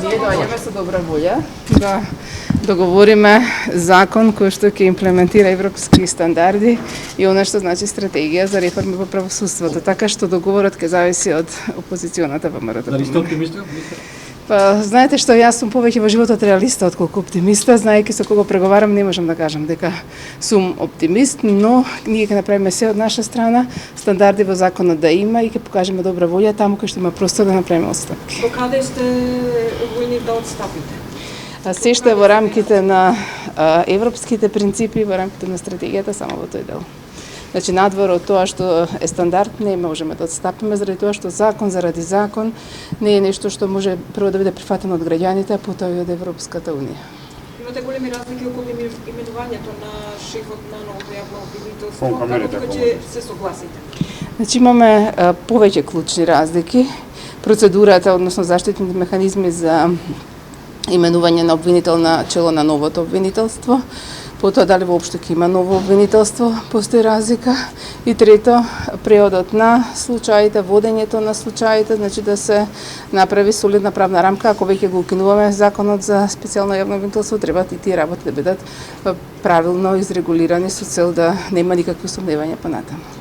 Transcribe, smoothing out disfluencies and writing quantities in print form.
Ние доаѓаме со добра волја да договориме закон кој што ќе имплементира европски стандарди и она што значи стратегија за реформа во правосудството, така што договорот ќе зависи од опозиционата ВМРО. Дали сте оптимиста? Па, знаете што, јас сум повеќе во животот реалиста отколку оптимиста, знаејќи со кого преговарам, не можам да кажам дека сум оптимист, но ние ќе направиме се од наша страна, стандарди во законот да има и ќе покажеме добра волја таму кај што има простор да направиме отстапки. До каде сте војни да отстапите? Се што е во рамките на европските принципи, во рамките на стратегијата, само во тој дел. Значи, надвор од тоа што е стандард, не можеме да отстапиме, заради тоа што закон заради закон не е нешто што може прво да биде прифатено од граѓаните, а потоа и од Европската унија. Имате големи разлики околу именувањето на шефот на новото јавно обвинителство, како ќе се согласите? Значи, имаме повеќе клучни разлики. Процедурата, односно заштитните механизми за именување на обвинител на чело на новото обвинителство, потоа дали воопшто ќе има ново обвинителство, постои разлика. И трето, преодот на случаите, водењето на случаите, значи да се направи солидна правна рамка. Ако веќе го укинуваме законот за специјално јавно обвинителство, треба и тие работи да бидат правилно изрегулирани со цел да нема никакви сомневања понатаму.